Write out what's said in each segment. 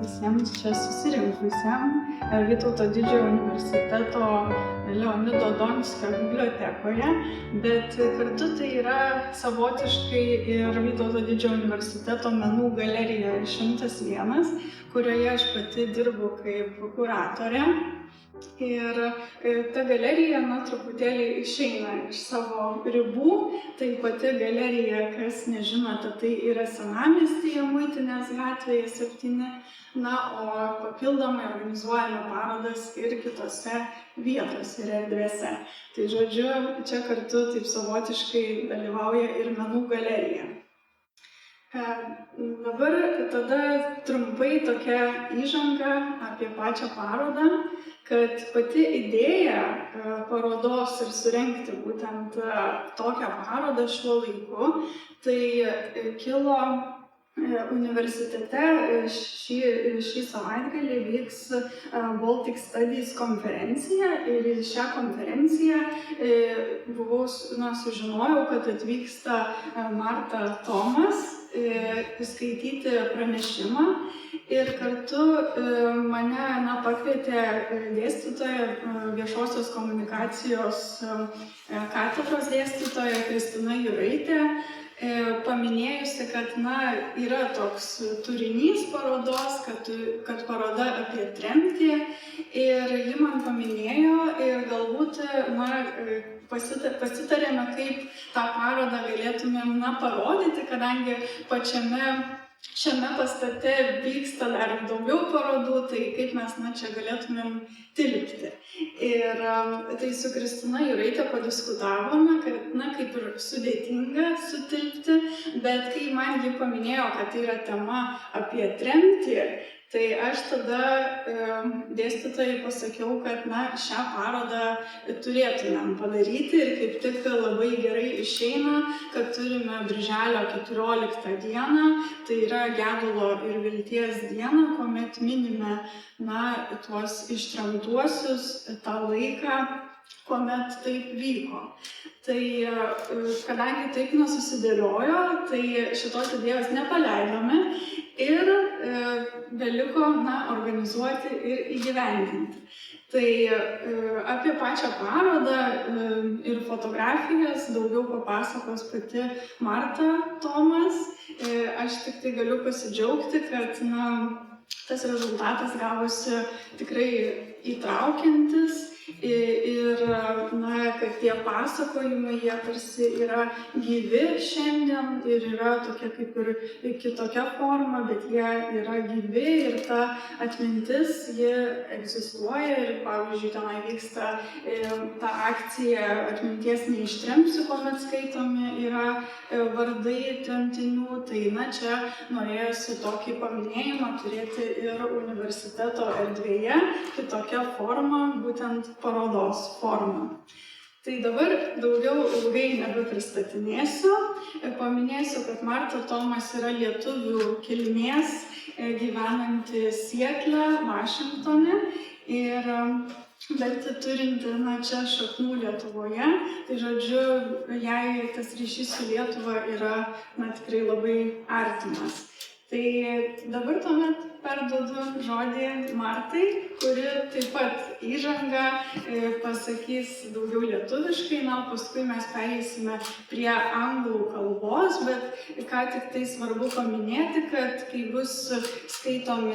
visiems čia susirinkusiems Vytauto Didžiojo universiteto Leonido Donskio bibliotekoje, bet kartu tai yra savotiškai ir Vytauto Didžiojo universiteto menų galerija 101, kurioje aš pati dirbu kaip kuratorė. Ir ta galerija truputėlį išeina iš savo ribų. Tai pati galerija, kas nežinote, tai yra senamiestyje, Muitinės gatvėje 7, o papildomai organizuojame parodas ir kitose vietose ir erdvėse. Tai žodžiu, čia kartu taip savotiškai dalyvauja ir menų galerija. Dabar tada trumpai tokia įžanga apie pačią parodą, kad pati idėja parodos ir surengti būtent tokią parodą šiuo laiku, tai kilo universitete. Šį savaitgalį vyks Baltic Studies konferencija ir į šią konferenciją sužinojau, kad atvyksta Marta Tomas skaityti pranešimą ir kartu mane pakvietė dėstytoja, viešosios komunikacijos katedros dėstytoja Kristina Juraitė, paminėjusi, kad yra toks turinys parodos, kad paroda apie tremtį, ir ji man paminėjo ir galbūt pasitarėme, kaip tą parodą galėtumėm parodyti, kadangi šiame pastate vyksta dar daugiau parodų, tai kaip mes čia galėtumėm tilpti. Ir tai su Kristina Juraitė padiskutavome, kad kaip ir sudėtinga sutilpti, bet kai man ji paminėjo, kad tai yra tema apie tremtį, tai aš tada dėstytojai pasakiau, kad šią parodą turėtumėm padaryti ir kaip tik labai gerai išeina, kad turime Birželio 14 dieną, tai yra Gedulo ir vilties dieną, kuomet minime tuos ištremtuosius, tą laiką, kuomet taip vyko. Tai kadangi taip nesusidėliojo, tai šitos idėjos nepaleidome ir beliko organizuoti ir įgyvendinti. Tai apie pačią parodą ir fotografijas daugiau papasakos pati Marta Tomas. Aš tik tai galiu pasidžiaugti, kad tas rezultatas gavosi tikrai įtraukiantis ir kad tie pasakojimai, jie tarsi yra gyvi šiandien ir yra tokia kaip ir kitokia forma, bet jie yra gyvi ir ta atmintis, ji egzistuoja ir, pavyzdžiui, tenai vyksta ta akcija Atminties neištremsiu, kuomet skaitomi yra vardai tremtinių, tai čia norėjosi tokį paminėjimą turėti ir universiteto erdvėje, kitokia forma, būtent parodos forma. Tai dabar daugiau ilgai nebepristatinėsiu. Paminėsiu, kad Marta Tomas yra lietuvių kilmės, gyvenanti Sietle, Vašingtone, bet turinti čia šaknų Lietuvoje. Tai žodžiu, jai tas ryšys su Lietuva yra tikrai labai artimas. Tai dabar tuomet perduodu žodį Martai, kuri taip pat įžangą pasakys daugiau lietuviškai, paskui mes pereisime prie anglų kalbos, bet ką tik tai svarbu paminėti, kad kai bus skaitomi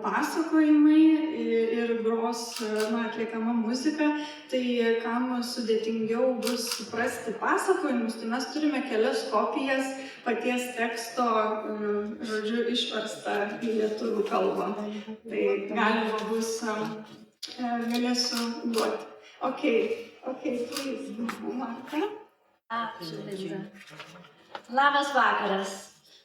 pasakojimai ir gros atliekama muzika, tai kam sudėtingiau bus suprasti pasakojimus, tai mes turime kelias kopijas paties teksto, žodžiu, išversta į lietuvių kalbą. Tai galima bus, galėsiu duoti. Please, Marta. Ačiū, Milda. Labas vakaras.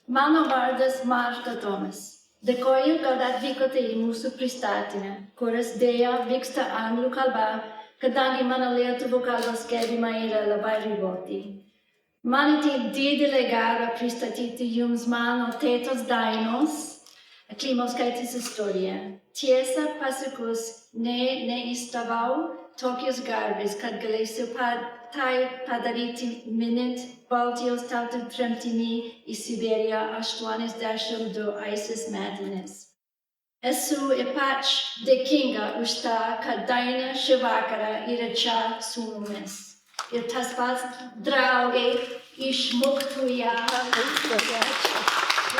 Mano vardas Marta Tomas. Dėkoju, kad atvykote į mūsų pristatymą, kuris dėja vyksta anglų kalba, kadangi mano lietuvių kalbos gebėjimai yra labai riboti. Man didelė garbė pristatyti jums mano tėtos Dainos Klimauskaitės istoriją. Tiesa pasakius, neįsivaizdavau tokios garbės, kad galėsiu tai padaryti minint Baltijos tautų tremtinį į Sibiriją 82 metines. Esu ypač dėkinga už tą, kad Daina šį vakarą yra čia su mumis. Ir tas pats draugai iš mokytoja,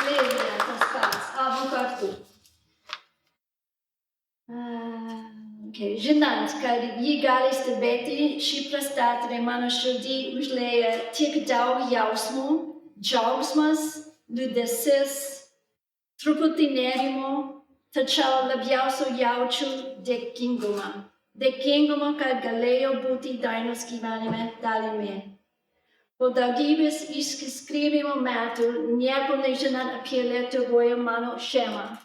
Lilija, tas pats, abu kartu. Žinant, kad ji gali stebėti šį pristatymą, mano širdį užlieja tiek daug jausmų, džiaugsmas, liūdesys, truputį nerimo, tačiau labiausiai jaučiu dėkingumą. Dėkingumą, kad galėjau būti Dainos gyvenime dalimi. Po daugybės išsiskyrimo metų, nieko nežinant apie Lietuvoje mano šeimą.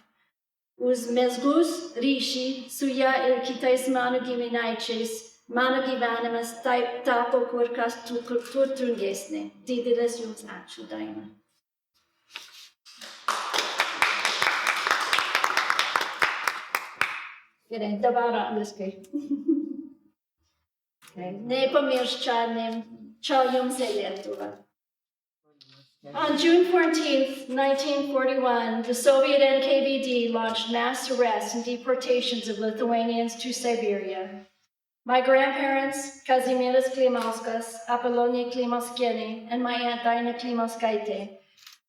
Užmezgus ryšį su ja ir kitais mano giminaičiais, mano gyvenimas tapo kur kas turtingesnė. Didelis jums ačiū, Daina. Gerai, dabar angliškai. Nepamiršk, čia jums Lietuva. On June 14, 1941, the Soviet NKVD launched mass arrests and deportations of Lithuanians to Siberia. My grandparents, Kazimieras Klimauskas, Apollonia Klimauskienė, and my aunt Daina Klimauskaitė,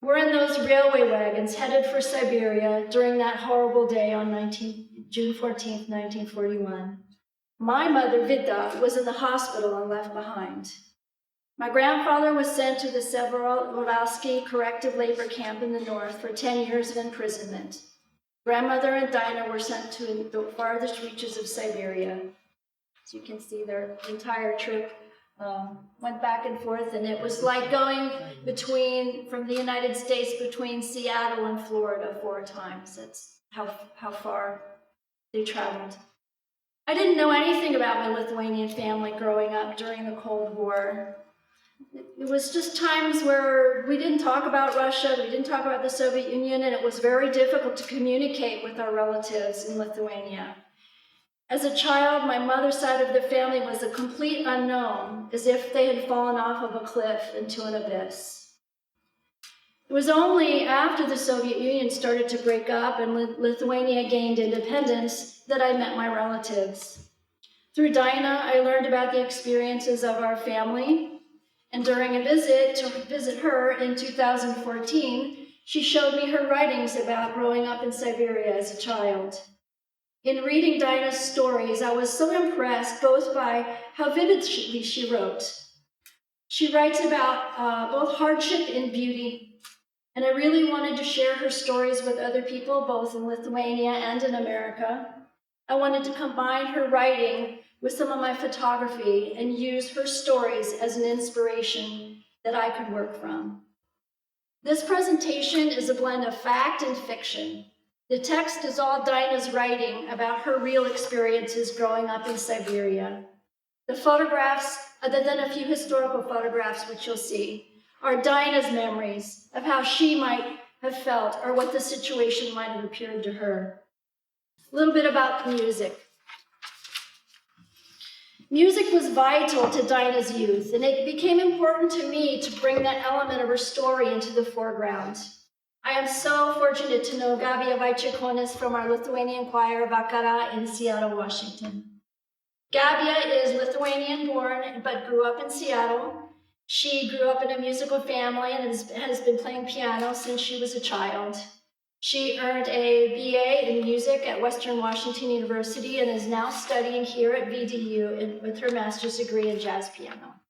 were in those railway wagons headed for Siberia during that horrible day on June 14, 1941. My mother, Vida, was in the hospital and left behind. My grandfather was sent to the Severodvinsk corrective labor camp in the north for 10 years of imprisonment. Grandmother and Daina were sent to the farthest reaches of Siberia. As you can see, their entire trip went back and forth, and it was like going from the United States between Seattle and Florida 4 times. That's how far they traveled. I didn't know anything about my Lithuanian family growing up during the Cold War. It was just times where we didn't talk about Russia, we didn't talk about the Soviet Union, and it was very difficult to communicate with our relatives in Lithuania. As a child, my mother's side of the family was a complete unknown, as if they had fallen off of a cliff into an abyss. It was only after the Soviet Union started to break up and Lithuania gained independence that I met my relatives. Through Daina, I learned about the experiences of our family. And during a visit to visit her in 2014, she showed me her writings about growing up in Siberia as a child. In reading Daina's stories, I was so impressed both by how vividly she wrote. She writes about both hardship and beauty, and I really wanted to share her stories with other people, both in Lithuania and in America. I wanted to combine her writing with some of my photography and use her stories as an inspiration that I could work from. This presentation is a blend of fact and fiction. The text is all Daina's writing about her real experiences growing up in Siberia. The photographs, other than a few historical photographs which you'll see, are Daina's memories of how she might have felt or what the situation might have appeared to her. A little bit about the music. Music was vital to Daina's youth, and it became important to me to bring that element of her story into the foreground. I am so fortunate to know Gabija Vaitchekonis from our Lithuanian choir Vakara in Seattle, Washington. Gabija is Lithuanian born, but grew up in Seattle. She grew up in a musical family and has been playing piano since she was a child. She earned a BA in music at Western Washington University and is now studying here at VDU with her master's degree in jazz piano.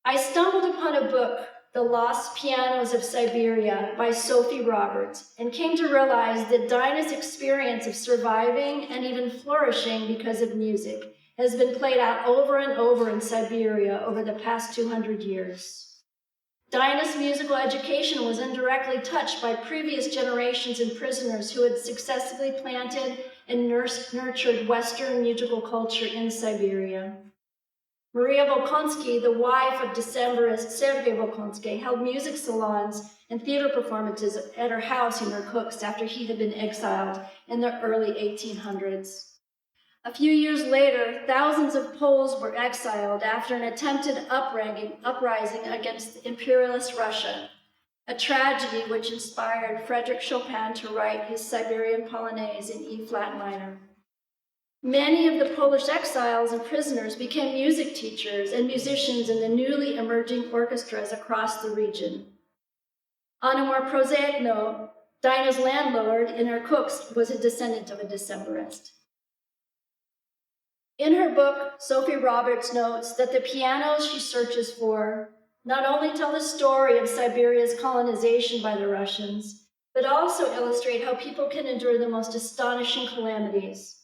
I stumbled upon a book, The Lost Pianos of Siberia by Sophie Roberts, and came to realize that Daina's experience of surviving and even flourishing because of music has been played out over and over in Siberia over the past 200 years. Daina's musical education was indirectly touched by previous generations of prisoners who had successfully planted and nurtured Western musical culture in Siberia. Maria Volkonsky, the wife of Decembrist Sergei Volkonsky, held music salons and theater performances at her house in Irkutsk after he had been exiled in the early 1800s. A few years later, thousands of Poles were exiled after an attempted uprising against imperialist Russia. a tragedy which inspired Frédéric Chopin to write his Siberian Polonaise in E-flat minor. Many of the Polish exiles and prisoners became music teachers and musicians in the newly emerging orchestras across the region. On a more prosaic note, Dinah's landlord in Irkutsk was a descendant of a Decemberist. In her book, Sophie Roberts notes that the pianos she searches for not only tell the story of Siberia's colonization by the Russians, but also illustrate how people can endure the most astonishing calamities,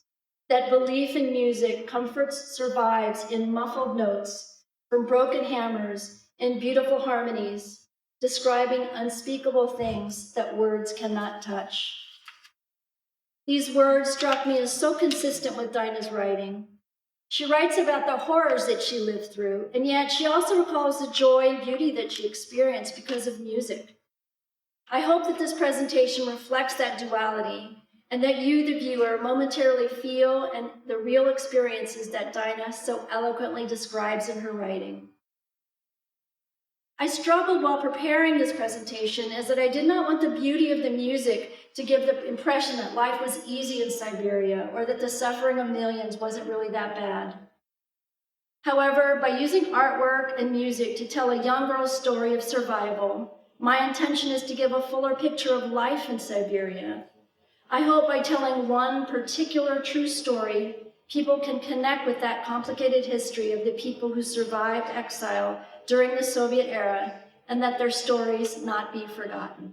that belief in music comforts, survives in muffled notes, from broken hammers and beautiful harmonies, describing unspeakable things that words cannot touch. These words struck me as so consistent with Dinah's writing. She writes about the horrors that she lived through, and yet she also recalls the joy and beauty that she experienced because of music. I hope that this presentation reflects that duality, and that you, the viewer, momentarily feel and the real experiences that Dinah so eloquently describes in her writing. I struggled while preparing this presentation as that I did not want the beauty of the music to give the impression that life was easy in Siberia or that the suffering of millions wasn't really that bad. However, by using artwork and music to tell a young girl's story of survival, my intention is to give a fuller picture of life in Siberia. I hope by telling one particular true story, people can connect with that complicated history of the people who survived exile during the Soviet era, and that their stories not be forgotten.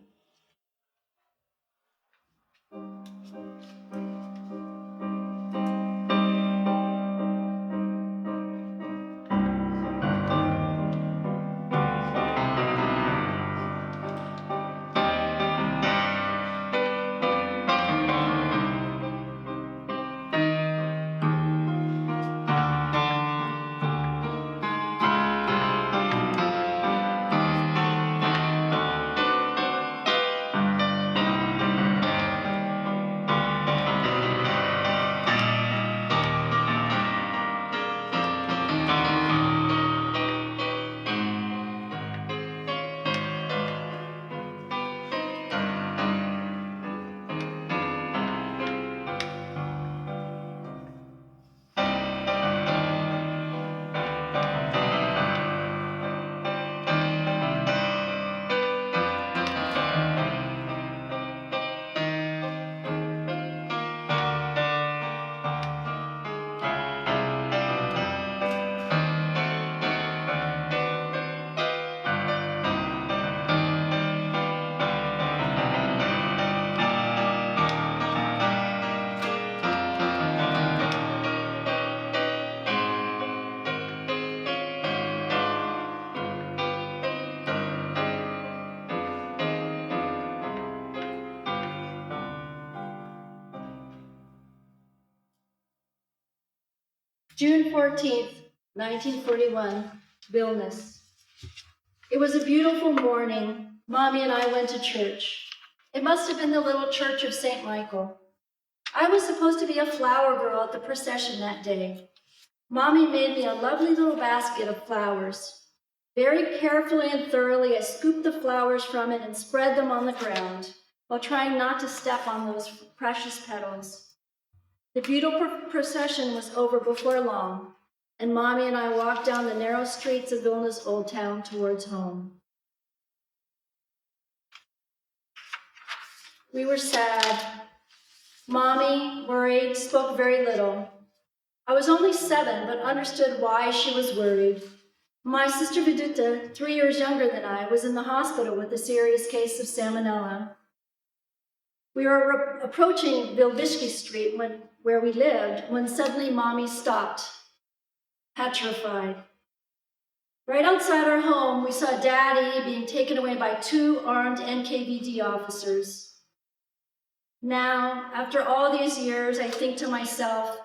June 14th, 1941, Vilnius. It was a beautiful morning. Mommy and I went to church. It must have been the little church of St. Michael. I was supposed to be a flower girl at the procession that day. Mommy made me a lovely little basket of flowers. Very carefully and thoroughly, I scooped the flowers from it and spread them on the ground, while trying not to step on those precious petals. The beautiful procession was over before long, and Mommy and I walked down the narrow streets of Vilnius Old Town towards home. We were sad. Mommy, worried, spoke very little. I was only 7, but understood why she was worried. My sister Viduta, 3 years younger than I, was in the hospital with a serious case of salmonella. We were approaching Vilbishki Street where we lived when suddenly Mommy stopped, petrified. Right outside our home, we saw Daddy being taken away by 2 armed NKVD officers. Now, after all these years, I think to myself,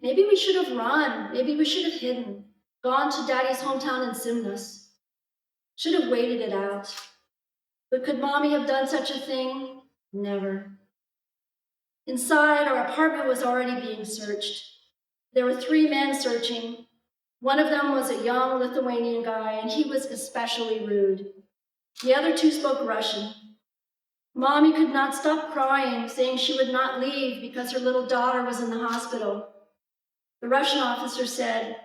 maybe we should have run, maybe we should have hidden, gone to Daddy's hometown in Simnus. Should have waited it out. But could Mommy have done such a thing? Never. Inside, our apartment was already being searched. There were 3 men searching. One of them was a young Lithuanian guy, and he was especially rude. The other two spoke Russian. Mommy could not stop crying, saying she would not leave because her little daughter was in the hospital. The Russian officer said,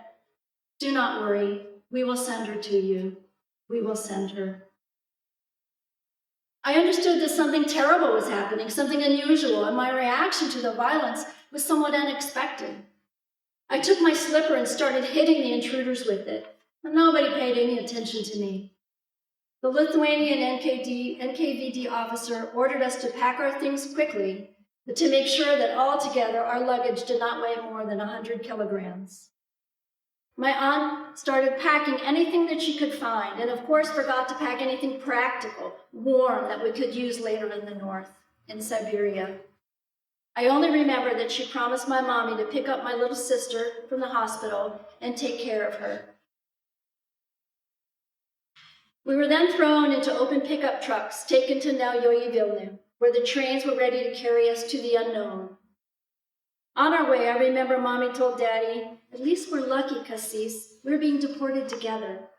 "Do not worry, we will send her to you. We will send her." I understood that something terrible was happening, something unusual, and my reaction to the violence was somewhat unexpected. I took my slipper and started hitting the intruders with it, but nobody paid any attention to me. The Lithuanian NKVD officer ordered us to pack our things quickly, but to make sure that altogether our luggage did not weigh more than 100 kilograms. My aunt started packing anything that she could find, and of course forgot to pack anything practical, warm, that we could use later in the north, in Siberia. I only remember that she promised my mommy to pick up my little sister from the hospital and take care of her. We were then thrown into open pickup trucks taken to Naujoji Vilnia, where the trains were ready to carry us to the unknown. On our way, I remember Mommy told Daddy, "At least we're lucky, Cassis. We're being deported together."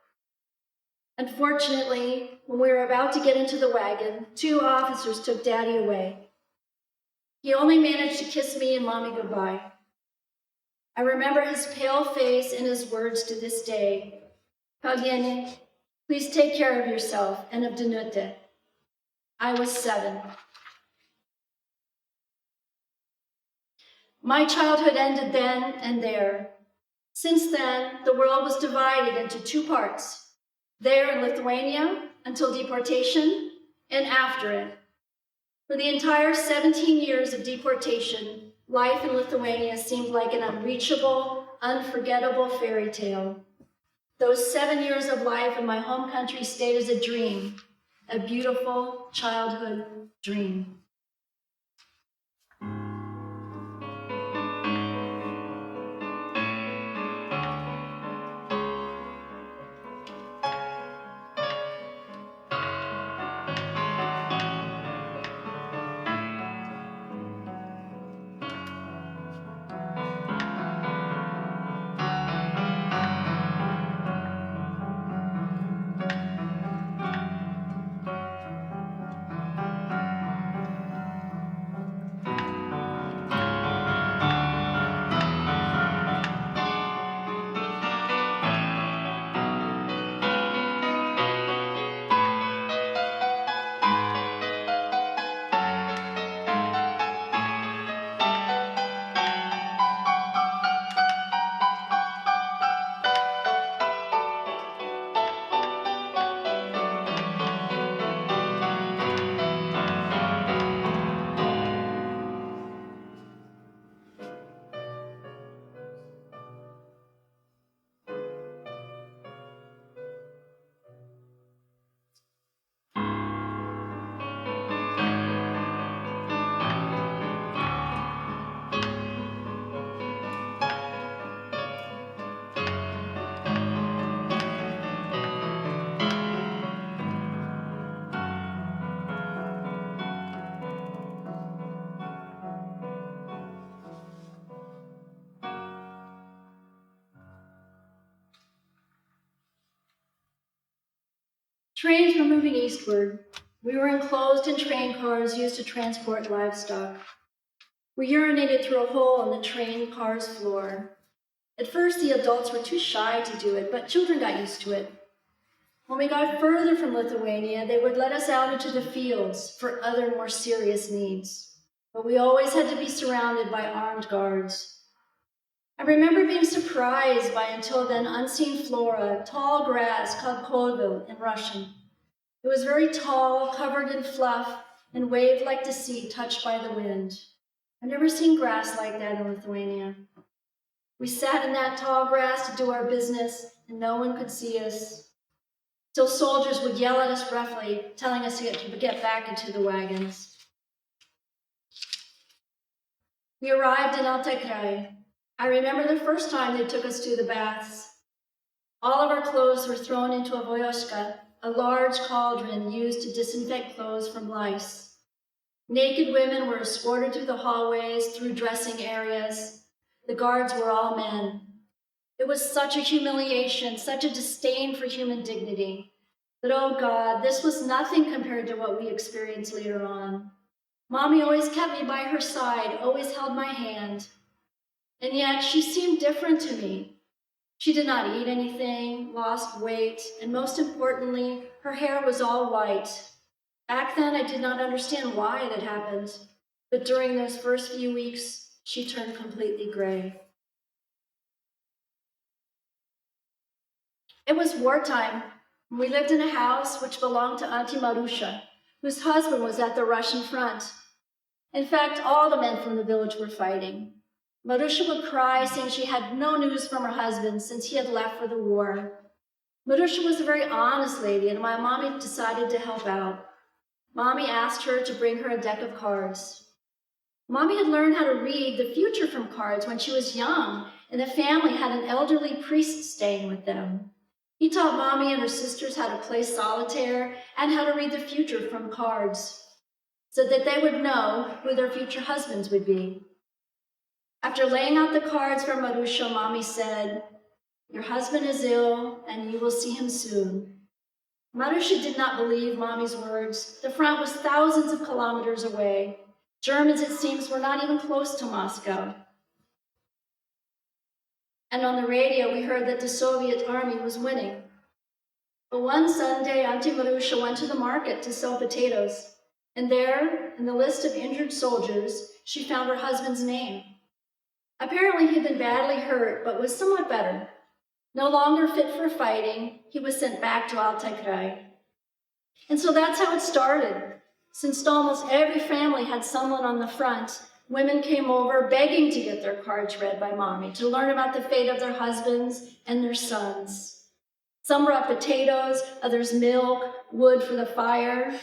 Unfortunately, when we were about to get into the wagon, two officers took Daddy away. He only managed to kiss me and Mommy goodbye. I remember his pale face and his words to this day. "Kalgene, please take care of yourself and of Danute." I was 7. My childhood ended then and there. Since then, the world was divided into two parts, there in Lithuania until deportation, and after it. For the entire 17 years of deportation, life in Lithuania seemed like an unreachable, unforgettable fairy tale. Those 7 years of life in my home country stayed as a dream, a beautiful childhood dream. Trains were moving eastward. We were enclosed in train cars used to transport livestock. We urinated through a hole in the train car's floor. At first, the adults were too shy to do it, but children got used to it. When we got further from Lithuania, they would let us out into the fields for other, more serious needs. But we always had to be surrounded by armed guards. I remember being surprised by until then unseen flora, tall grass called kolvil in Russian. It was very tall, covered in fluff, and waved like the sea touched by the wind. I've never seen grass like that in Lithuania. We sat in that tall grass to do our business, and no one could see us. Till soldiers would yell at us roughly, telling us to get back into the wagons. We arrived in Altai. I remember the first time they took us to the baths. All of our clothes were thrown into a voyoshka, a large cauldron used to disinfect clothes from lice. Naked women were escorted through the hallways, through dressing areas. The guards were all men. It was such a humiliation, such a disdain for human dignity. But oh God, this was nothing compared to what we experienced later on. Mommy always kept me by her side, always held my hand. And yet she seemed different to me. She did not eat anything, lost weight, and most importantly, her hair was all white. Back then, I did not understand why it had happened, but during those first few weeks, she turned completely gray. It was wartime. We lived in a house which belonged to Auntie Marusha, whose husband was at the Russian front. In fact, all the men from the village were fighting. Marusha would cry, saying she had no news from her husband since he had left for the war. Marusha was a very honest lady, and my mommy decided to help out. Mommy asked her to bring her a deck of cards. Mommy had learned how to read the future from cards when she was young, and the family had an elderly priest staying with them. He taught Mommy and her sisters how to play solitaire and how to read the future from cards, so that they would know who their future husbands would be. After laying out the cards for Marusha, Mommy said, "Your husband is ill, and you will see him soon." Marusha did not believe Mommy's words. The front was thousands of kilometers away. Germans, it seems, were not even close to Moscow. And on the radio, we heard that the Soviet army was winning. But one Sunday, Auntie Marusha went to the market to sell potatoes. And there, in the list of injured soldiers, she found her husband's name. Apparently, he'd been badly hurt, but was somewhat better. No longer fit for fighting, he was sent back to Altai Krai. And so that's how it started. Since almost every family had someone on the front, women came over begging to get their cards read by Mommy, to learn about the fate of their husbands and their sons. Some brought potatoes, others milk, wood for the fire.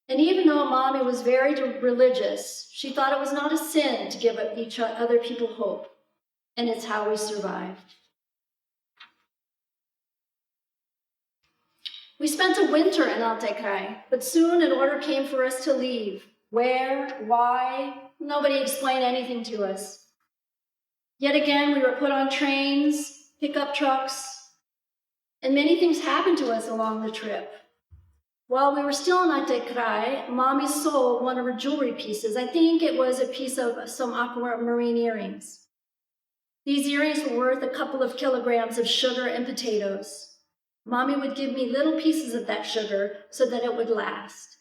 And even though Mommy was very religious, she thought it was not a sin to give other people hope. And it's how we survived. We spent a winter in Altai Krai, but soon an order came for us to leave. Where? Why? Nobody explained anything to us. Yet again, we were put on trains, pickup trucks, and many things happened to us along the trip. While we were still in Altai Krai, Mommy sold one of her jewelry pieces. I think it was a piece of some aquamarine earrings. These earrings were worth a couple of kilograms of sugar and potatoes. Mommy would give me little pieces of that sugar so that it would last.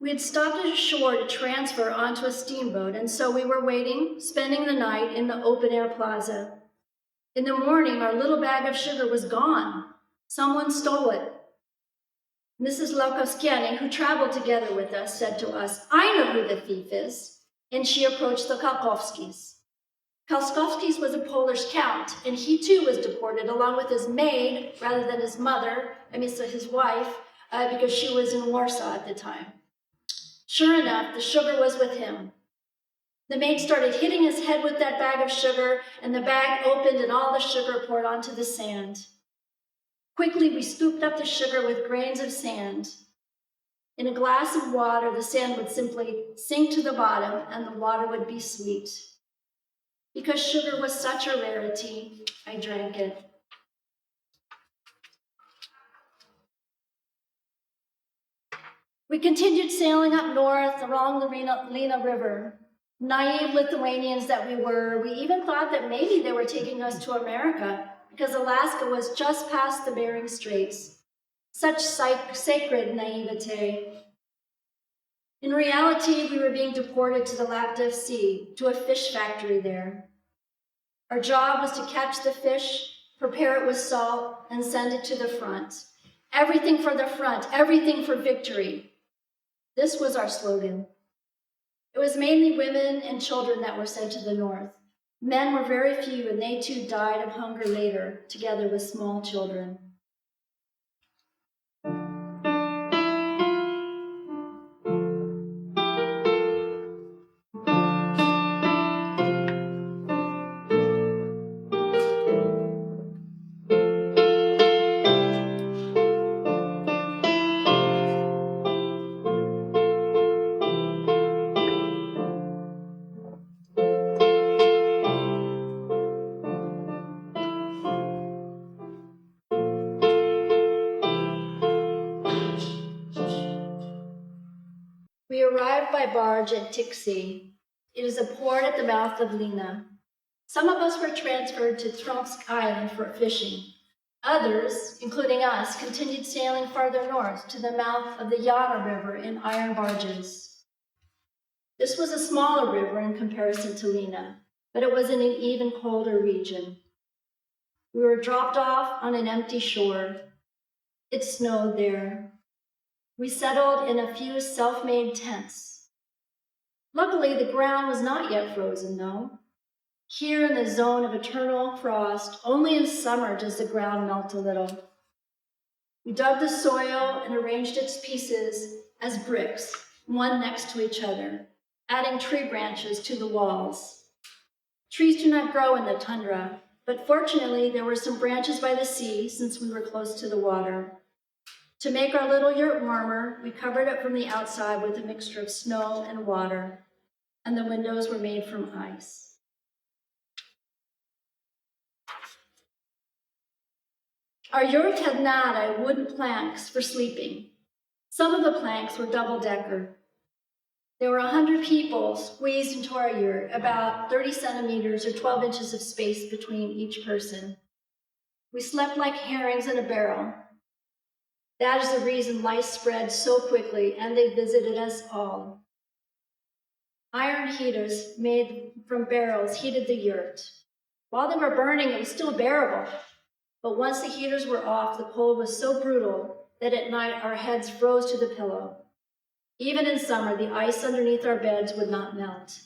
We had stopped at a shore to transfer onto a steamboat, and so we were waiting, spending the night in the open-air plaza. In the morning, our little bag of sugar was gone. Someone stole it. Mrs. Laukowskiene, who traveled together with us, said to us, "I know who the thief is," and she approached the Kalkowskis. Kalkowskis was a Polish count, and he too was deported along with his maid, rather than his his wife, because she was in Warsaw at the time. Sure enough, the sugar was with him. The maid started hitting his head with that bag of sugar, and the bag opened and all the sugar poured onto the sand. Quickly, we scooped up the sugar with grains of sand. In a glass of water, the sand would simply sink to the bottom, and the water would be sweet. Because sugar was such a rarity, I drank it. We continued sailing up north along the Lena River. Naive Lithuanians that we were, we even thought that maybe they were taking us to America, because Alaska was just past the Bering Straits. Such sacred naivete. In reality, we were being deported to the Laptev Sea, to a fish factory there. Our job was to catch the fish, prepare it with salt, and send it to the front. Everything for the front, everything for victory. This was our slogan. It was mainly women and children that were sent to the north. Men were very few, and they too died of hunger later, together with small children. barge at Tiksi. It is a port at the mouth of Lena. Some of us were transferred to Tromsk Island for fishing. Others, including us, continued sailing farther north to the mouth of the Yana River in iron barges. This was a smaller river in comparison to Lena, but it was in an even colder region. We were dropped off on an empty shore. It snowed there. We settled in a few self-made tents. Luckily, the ground was not yet frozen, though. Here in the zone of eternal frost, only in summer does the ground melt a little. We dug the soil and arranged its pieces as bricks, one next to each other, adding tree branches to the walls. Trees do not grow in the tundra, but fortunately there were some branches by the sea since we were close to the water. To make our little yurt warmer, we covered it from the outside with a mixture of snow and water, and the windows were made from ice. Our yurt had nada wooden planks for sleeping. Some of the planks were double-decker. There were 100 people squeezed into our yurt, about 30 centimeters or 12 inches of space between each person. We slept like herrings in a barrel. That is the reason lice spread so quickly, and they visited us all. Iron heaters made from barrels heated the yurt. While they were burning, it was still bearable. But once the heaters were off, the cold was so brutal that at night our heads froze to the pillow. Even in summer, the ice underneath our beds would not melt.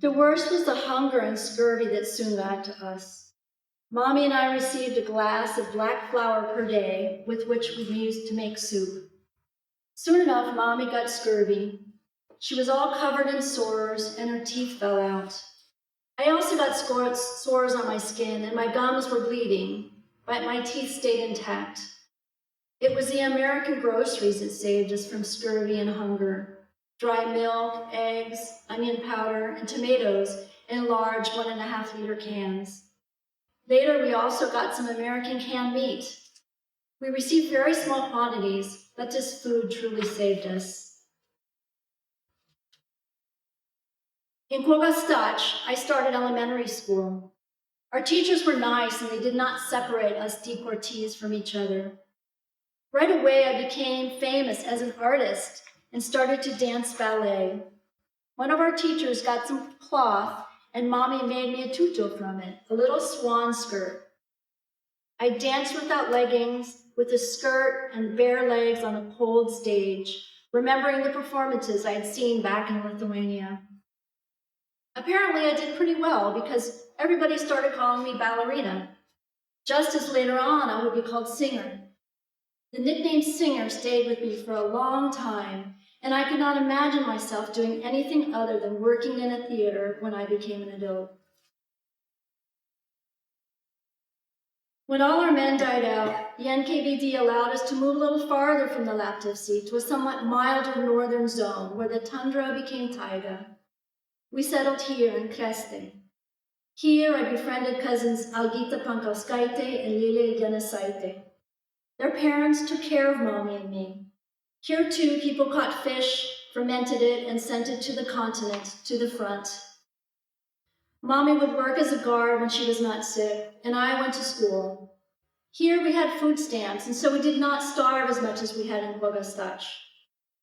The worst was the hunger and scurvy that soon got to us. Mommy and I received a glass of black flour per day with which we used to make soup. Soon enough, Mommy got scurvy. She was all covered in sores and her teeth fell out. I also got sores on my skin and my gums were bleeding, but my teeth stayed intact. It was the American groceries that saved us from scurvy and hunger. Dry milk, eggs, onion powder, and tomatoes in large 1.5-liter cans. Later, we also got some American canned meat. We received very small quantities, but this food truly saved us. In Kogastach, I started elementary school. Our teachers were nice and they did not separate us deportees from each other. Right away, I became famous as an artist and started to dance ballet. One of our teachers got some cloth and Mommy made me a tutu from it, a little swan skirt. I danced without leggings, with a skirt and bare legs on a cold stage, remembering the performances I had seen back in Lithuania. Apparently I did pretty well because everybody started calling me ballerina, just as later on I would be called singer. The nickname singer stayed with me for a long time, and I could not imagine myself doing anything other than working in a theater when I became an adult. When all our men died out, the NKVD allowed us to move a little farther from the Laptevsy to a somewhat milder northern zone where the tundra became taiga. We settled here in Kreste. Here I befriended cousins Algita Pankauskaitė and Lilė Gineikaitė. Their parents took care of Mommy and me. Here too, people caught fish, fermented it, and sent it to the continent, to the front. Mommy would work as a guard when she was not sick, and I went to school. Here we had food stamps, and so we did not starve as much as we had in Bogostach.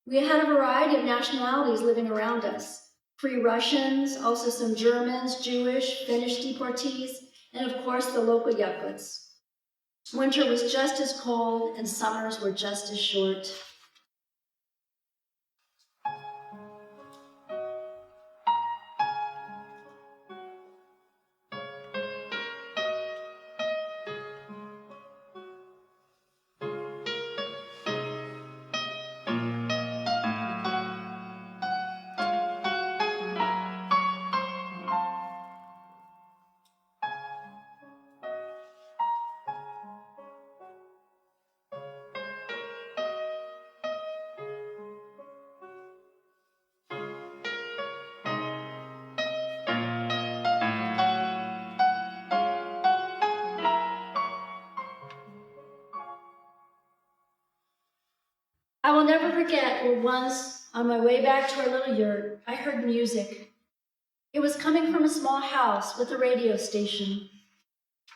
We had a variety of nationalities living around us. Free Russians, also some Germans, Jewish, Finnish deportees, and of course the local Yakuts. Winter was just as cold and summers were just as short. I will never forget when once, on my way back to our little yurt, I heard music. It was coming from a small house with a radio station.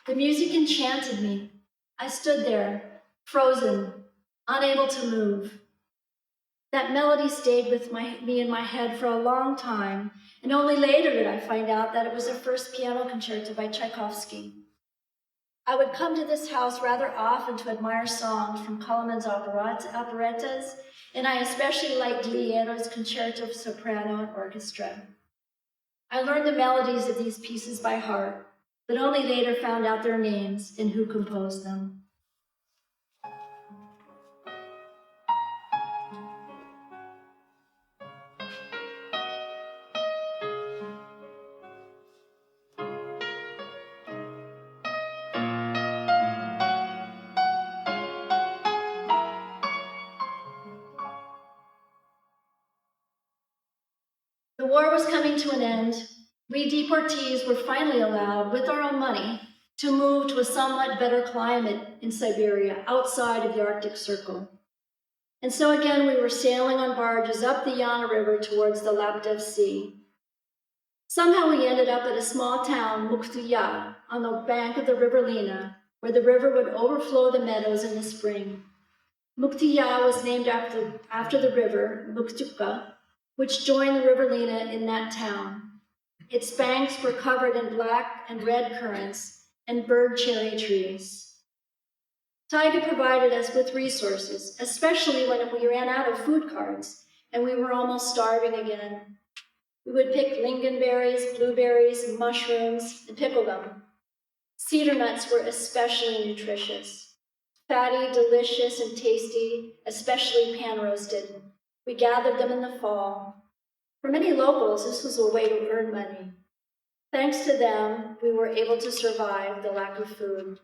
The music enchanted me. I stood there, frozen, unable to move. That melody stayed with me in my head for a long time, and only later did I find out that it was the first piano concerto by Tchaikovsky. I would come to this house rather often to admire songs from Kalman's operettas, and I especially liked Gliero's Concerto for Soprano and Orchestra. I learned the melodies of these pieces by heart, but only later found out their names and who composed them. The war was coming to an end. We deportees were finally allowed, with our own money, to move to a somewhat better climate in Siberia, outside of the Arctic Circle. And so again, we were sailing on barges up the Yana River towards the Laptev Sea. Somehow we ended up at a small town, Mukhtuya, on the bank of the River Lena, where the river would overflow the meadows in the spring. Mukhtuya was named after the river, Mukhtuka, which joined the River Lena in that town. Its banks were covered in black and red currants and bird cherry trees. Taiga provided us with resources, especially when we ran out of food cards and we were almost starving again. We would pick lingonberries, blueberries, mushrooms, and pickle them. Cedar nuts were especially nutritious. Fatty, delicious, and tasty, especially pan-roasted. We gathered them in the fall. For many locals, this was a way to earn money. Thanks to them, we were able to survive the lack of food.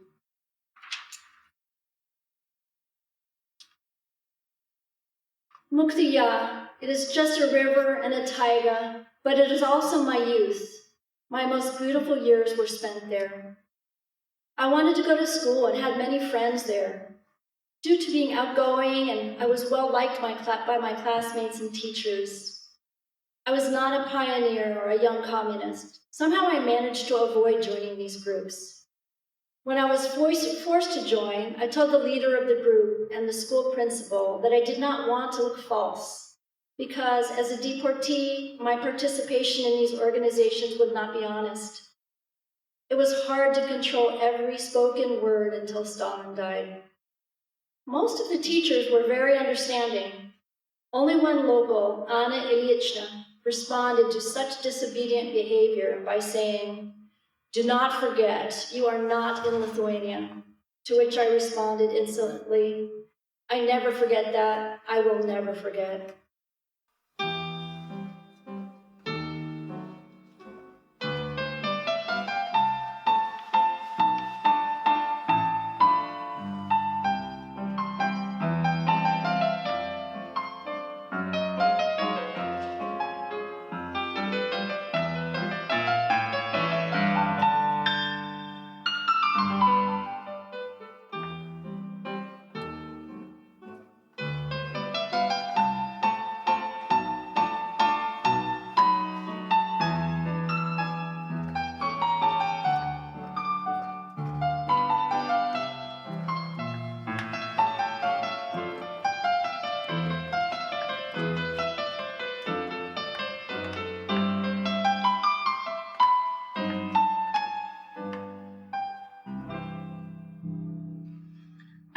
Mukhtuya, it is just a river and a taiga, but it is also my youth. My most beautiful years were spent there. I wanted to go to school and had many friends there. Due to being outgoing, and I was well liked by my classmates and teachers. I was not a pioneer or a young communist. Somehow I managed to avoid joining these groups. When I was forced to join, I told the leader of the group and the school principal that I did not want to look false, because as a deportee, my participation in these organizations would not be honest. It was hard to control every spoken word until Stalin died. Most of the teachers were very understanding. Only one local, Anna Ilyich, responded to such disobedient behavior by saying, "Do not forget, you are not in Lithuania," to which I responded insolently, "I never forget that, I will never forget."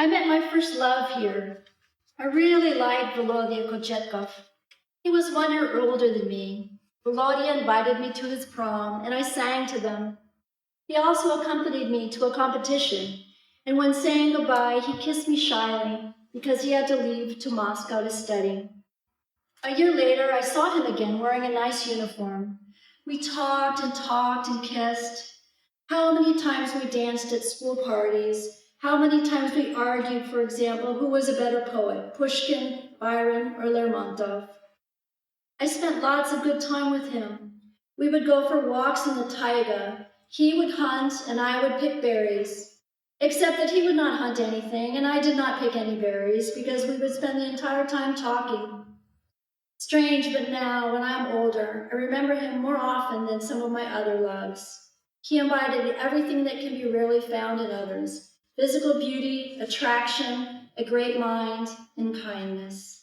I met my first love here. I really liked Volodya Kochetkov. He was 1 year older than me. Volodya invited me to his prom, and I sang to them. He also accompanied me to a competition, and when saying goodbye, he kissed me shyly because he had to leave to Moscow to study. A year later, I saw him again wearing a nice uniform. We talked and kissed. How many times we danced at school parties. How many times we argued, for example, who was a better poet, Pushkin, Byron, or Lermontov. I spent lots of good time with him. We would go for walks in the taiga. He would hunt and I would pick berries. Except that he would not hunt anything and I did not pick any berries because we would spend the entire time talking. Strange, but now, when I'm older, I remember him more often than some of my other loves. He embodied everything that can be rarely found in others: physical beauty, attraction, a great mind, and kindness.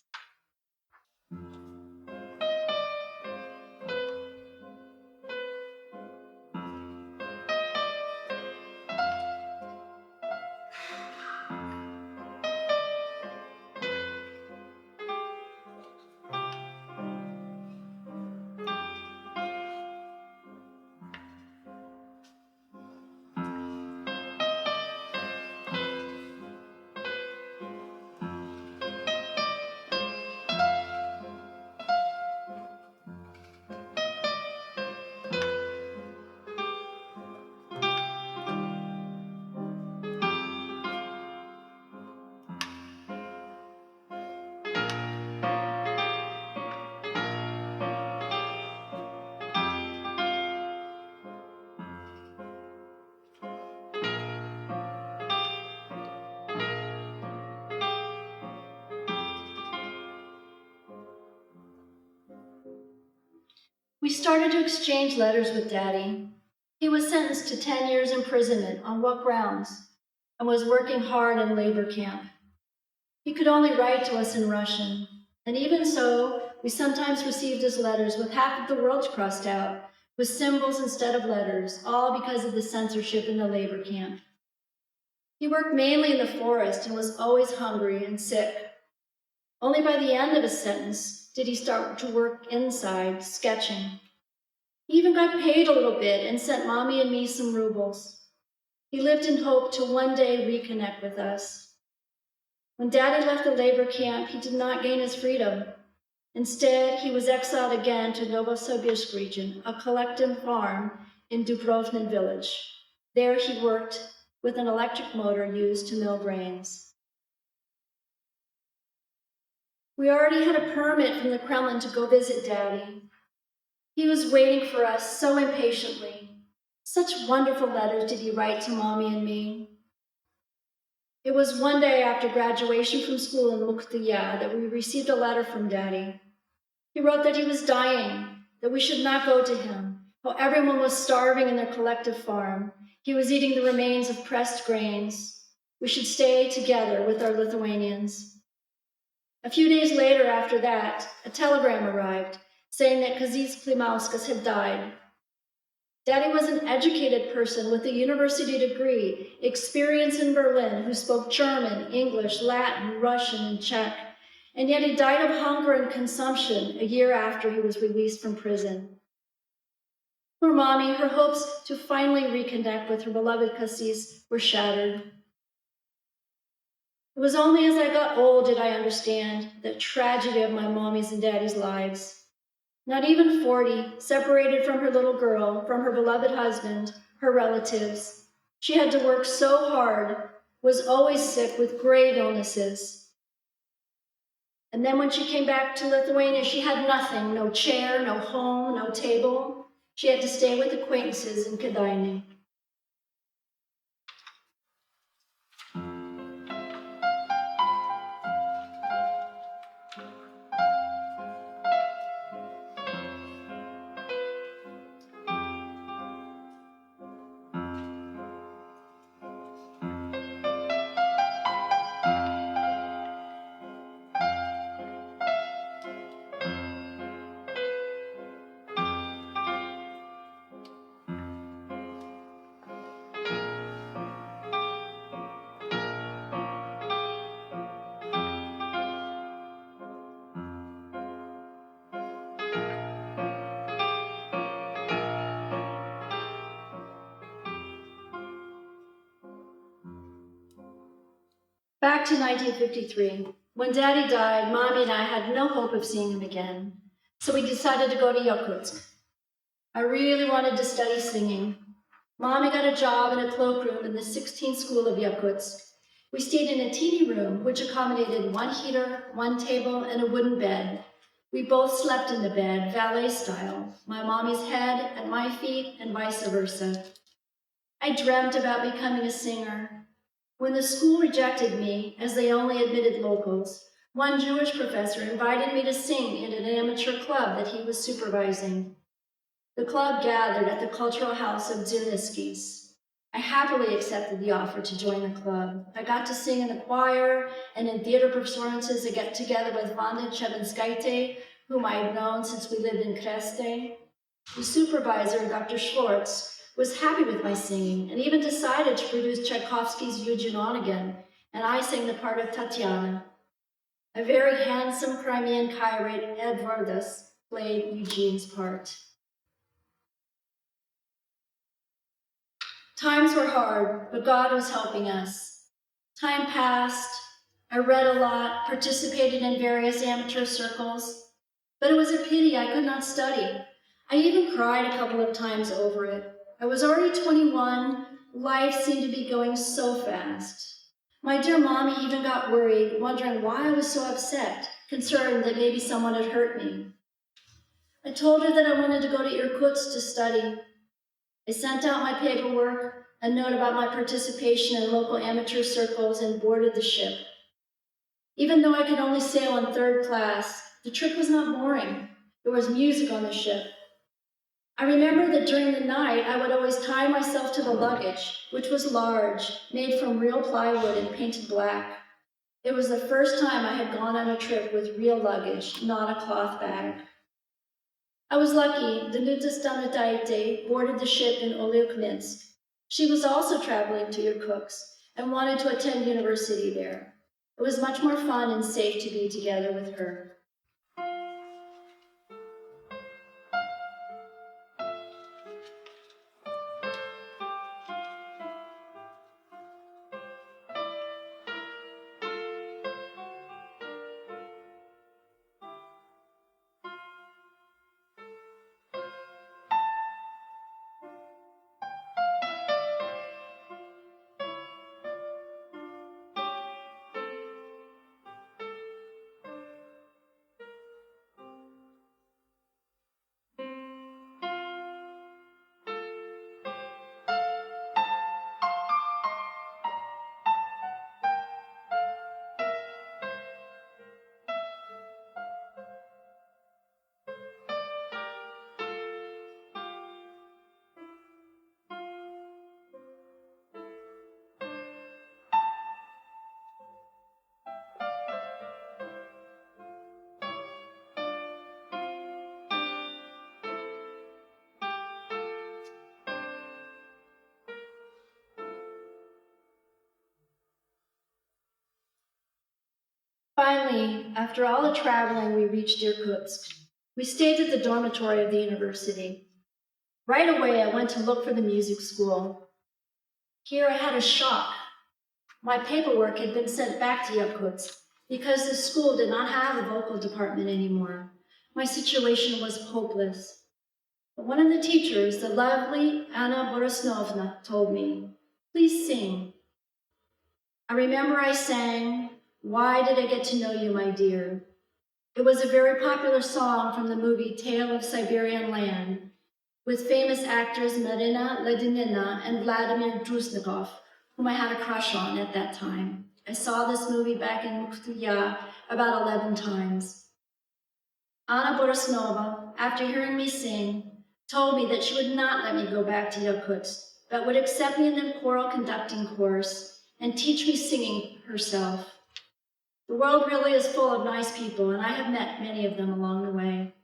We started to exchange letters with Daddy. He was sentenced to 10 years imprisonment on what grounds, and was working hard in labor camp. He could only write to us in Russian, and even so, we sometimes received his letters with half of the words crossed out, with symbols instead of letters, all because of the censorship in the labor camp. He worked mainly in the forest and was always hungry and sick. Only by the end of his sentence did he start to work inside, sketching. He even got paid a little bit and sent Mommy and me some rubles. He lived in hope to one day reconnect with us. When Daddy left the labor camp, he did not gain his freedom. Instead, he was exiled again to Novosibirsk region, a collective farm in Dubrovnin village. There he worked with an electric motor used to mill grains. We already had a permit from the Kremlin to go visit Daddy. He was waiting for us so impatiently. Such wonderful letters did he write to Mommy and me. It was one day after graduation from school in Mukhtiya that we received a letter from Daddy. He wrote that he was dying, that we should not go to him, how everyone was starving in their collective farm. He was eating the remains of pressed grains. We should stay together with our Lithuanians. A few days later after that, a telegram arrived saying that Kazys Klimauskas had died. Daddy was an educated person with a university degree, experience in Berlin, who spoke German, English, Latin, Russian, and Czech, and yet he died of hunger and consumption a year after he was released from prison. Poor Mommy, her hopes to finally reconnect with her beloved Kazys were shattered. It was only as I got old did I understand the tragedy of my Mommy's and Daddy's lives. Not even 40, separated from her little girl, from her beloved husband, her relatives. She had to work so hard, was always sick with grave illnesses. And then when she came back to Lithuania, she had nothing, no chair, no home, no table. She had to stay with acquaintances in Kėdainiai. Back to 1953. When Daddy died, Mommy and I had no hope of seeing him again, so we decided to go to Yakutsk. I really wanted to study singing. Mommy got a job in a cloakroom in the 16th school of Yakutsk. We stayed in a teeny room, which accommodated one heater, one table, and a wooden bed. We both slept in the bed, valet style, my mommy's head at my feet and vice versa. I dreamt about becoming a singer. When the school rejected me, as they only admitted locals, one Jewish professor invited me to sing in an amateur club that he was supervising. The club gathered at the Cultural House of Zuniskis. I happily accepted the offer to join the club. I got to sing in the choir and in theater performances. I got together with Vanda Chebinskaite, whom I had known since we lived in Kreste. The supervisor, Dr. Schwartz, was happy with my singing and even decided to produce Tchaikovsky's Eugen Onegin, and I sang the part of Tatiana. A very handsome Crimean Kyrate, Edvardas, played Eugene's part. Times were hard, but God was helping us. Time passed. I read a lot, participated in various amateur circles, but it was a pity I could not study. I even cried a couple of times over it. I was already 21. Life seemed to be going so fast. My dear Mommy even got worried, wondering why I was so upset, concerned that maybe someone had hurt me. I told her that I wanted to go to Irkutsk to study. I sent out my paperwork, a note about my participation in local amateur circles, and boarded the ship. Even though I could only sail in third class, the trip was not boring. There was music on the ship. I remember that during the night, I would always tie myself to the luggage, which was large, made from real plywood and painted black. It was the first time I had gone on a trip with real luggage, not a cloth bag. I was lucky. Danuta Stanutaite boarded the ship in Olyukminsk. She was also traveling to Irkutsk and wanted to attend university there. It was much more fun and safe to be together with her. Finally, after all the traveling, we reached Irkutsk. We stayed at the dormitory of the university. Right away, I went to look for the music school. Here I had a shock. My paperwork had been sent back to Yakutsk because the school did not have a vocal department anymore. My situation was hopeless. But one of the teachers, the lovely Anna Borosnovna, told me, "Please sing." I remember I sang, "Why Did I Get to Know You, My Dear?" It was a very popular song from the movie Tale of Siberian Land, with famous actors Marina Ledinina and Vladimir Drusnikov, whom I had a crush on at that time. I saw this movie back in Mukhtuya about 11 times. Anna Borosnova, after hearing me sing, told me that she would not let me go back to Yakutsk, but would accept me in the choral conducting course and teach me singing herself. The world really is full of nice people, and I have met many of them along the way.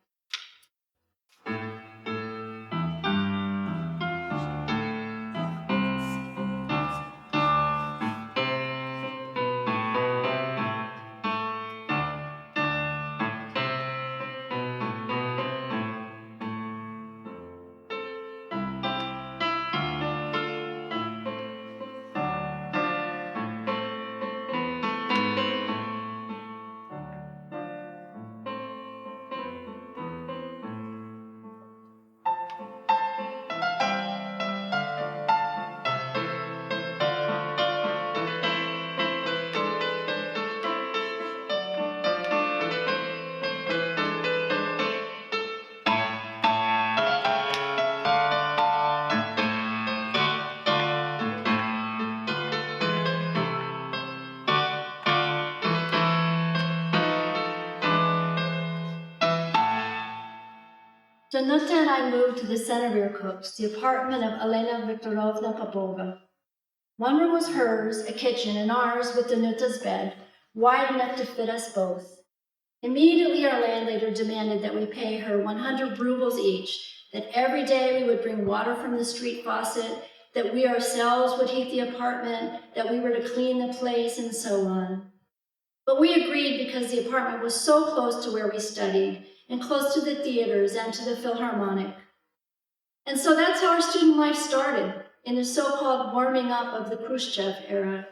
Danuta and I moved to the Centerville Cooks, the apartment of Elena Viktorovna Popova. One room was hers, a kitchen, and ours, with Danuta's bed, wide enough to fit us both. Immediately, our landlady demanded that we pay her 100 rubles each, that every day we would bring water from the street faucet, that we ourselves would heat the apartment, that we were to clean the place, and so on. But we agreed because the apartment was so close to where we studied, and close to the theaters and to the Philharmonic. And so that's how our student life started, in the so-called warming up of the Khrushchev era.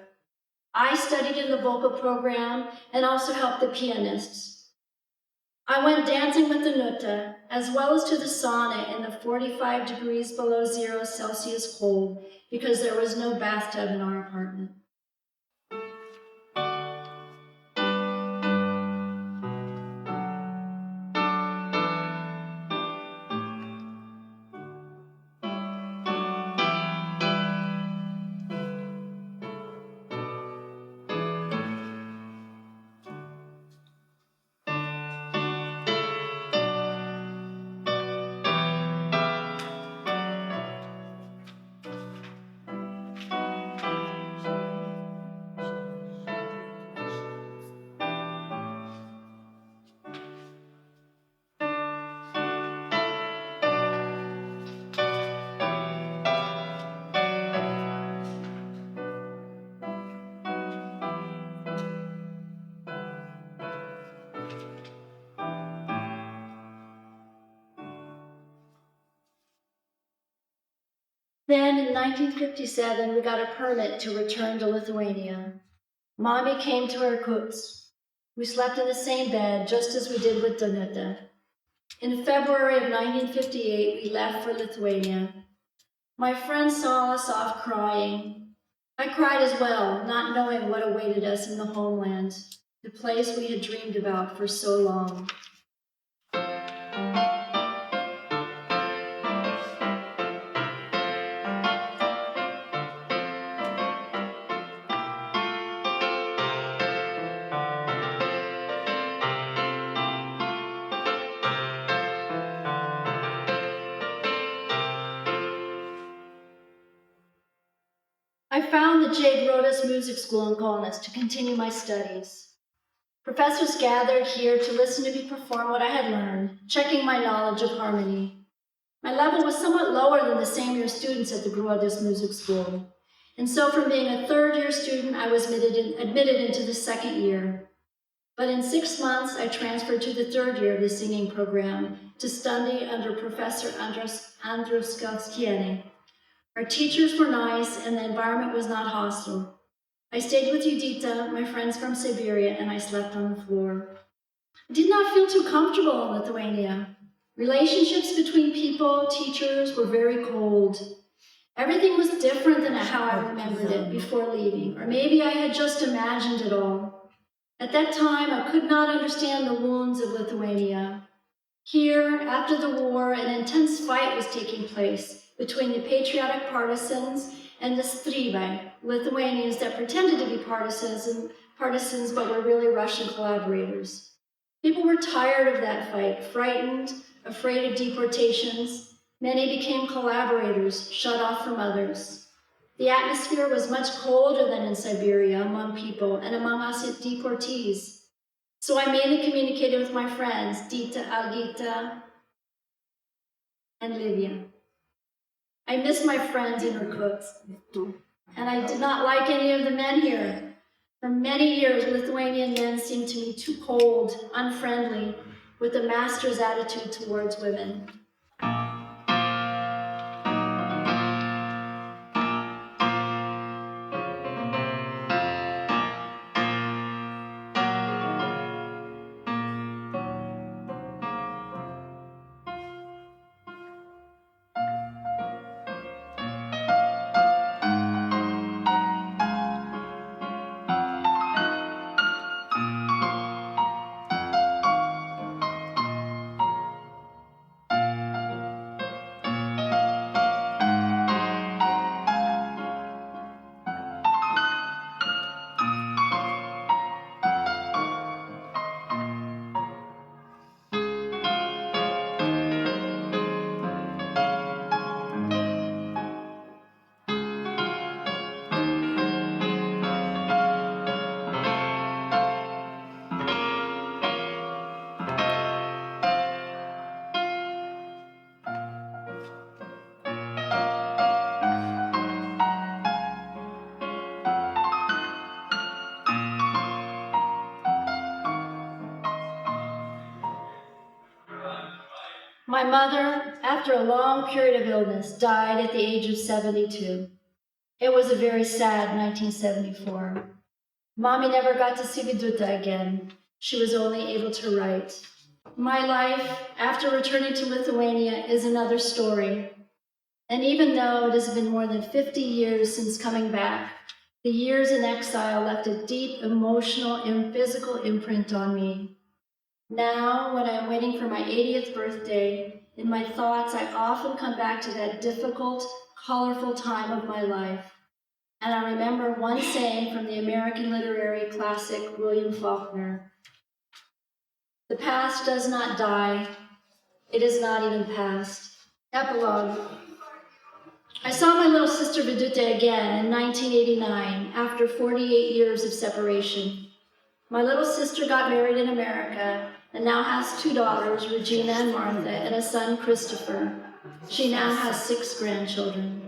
I studied in the vocal program and also helped the pianists. I went dancing with Danuta, as well as to the sauna in the 45 degrees below 0 Celsius cold, because there was no bathtub in our apartment. Then, in 1957, we got a permit to return to Lithuania. Mommy came to Irkutsk. We slept in the same bed, just as we did with Danuta. In February of 1958, we left for Lithuania. My friends saw us off crying. I cried as well, not knowing what awaited us in the homeland, the place we had dreamed about for so long. I found the J. Grodas Music School in Kaunas to continue my studies. Professors gathered here to listen to me perform what I had learned, checking my knowledge of harmony. My level was somewhat lower than the same-year students at the Grodas Music School, and so from being a third-year student, I was admitted into the second year. But in 6 months, I transferred to the third year of the singing program to study under Professor Andruskowskiene. Our teachers were nice, and the environment was not hostile. I stayed with Judita, my friends from Siberia, and I slept on the floor. I did not feel too comfortable in Lithuania. Relationships between people, teachers, were very cold. Everything was different than how I remembered it before leaving, or maybe I had just imagined it all. At that time, I could not understand the wounds of Lithuania. Here, after the war, an intense fight was taking place between the patriotic partisans and the Strybai, Lithuanians that pretended to be partisans but were really Russian collaborators. People were tired of that fight, frightened, afraid of deportations. Many became collaborators, shut off from others. The atmosphere was much colder than in Siberia among people and among us deportees. So I mainly communicated with my friends, Dita, Algita, and Livia. I missed my friends in Irkutsk, and I did not like any of the men here. For many years, Lithuanian men seemed to me too cold, unfriendly, with a master's attitude towards women. My mother, after a long period of illness, died at the age of 72. It was a very sad 1974. Mommy never got to see Viduta again. She was only able to write. My life, after returning to Lithuania, is another story. And even though it has been more than 50 years since coming back, the years in exile left a deep emotional and physical imprint on me. Now, when I am waiting for my 80th birthday, in my thoughts I often come back to that difficult, colorful time of my life. And I remember one saying from the American literary classic William Faulkner: "The past does not die, it is not even past." Epilogue. I saw my little sister Viduta again in 1989, after 48 years of separation. My little sister got married in America and now has 2 daughters, Regina and Martha, and a son, Christopher. She now has 6 grandchildren.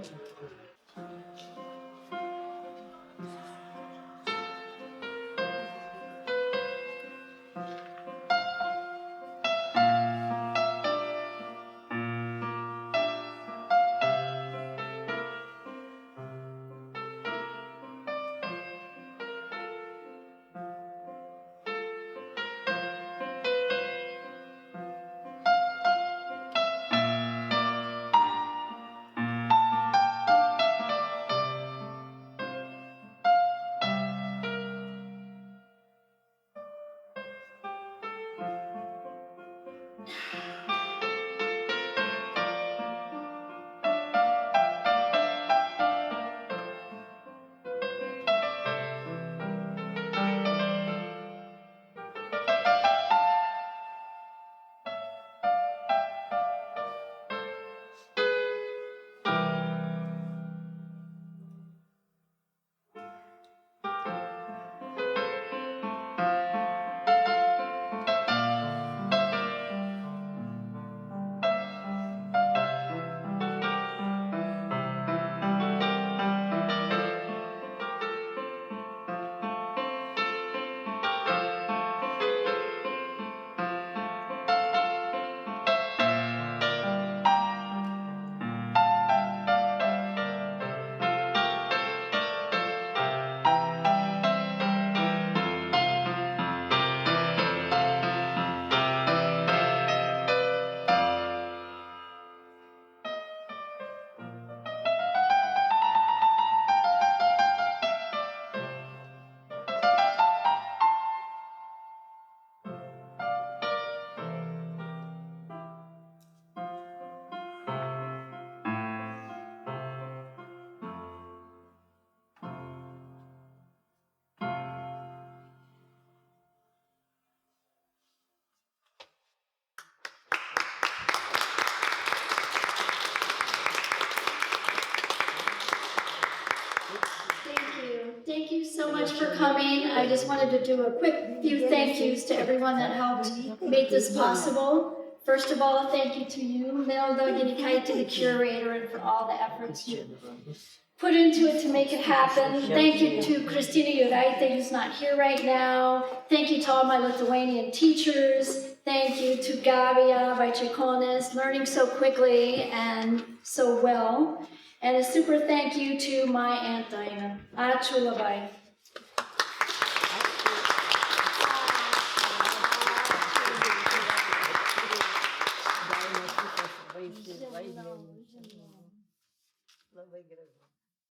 Thank you so much for coming. I just wanted to do a quick few thank yous to everyone that helped make this possible. First of all, thank you to you, Milda Gineikaitė, the curator, and for all the efforts you put into it to make it happen. Thank you to Kristina Juraitė, who's not here right now. Thank you to all my Lithuanian teachers. Thank you to Gabija Vaičekonis, learning so quickly and so well. And a super thank you to my Aunt Dinah. Ačiū labai. Labai gražu.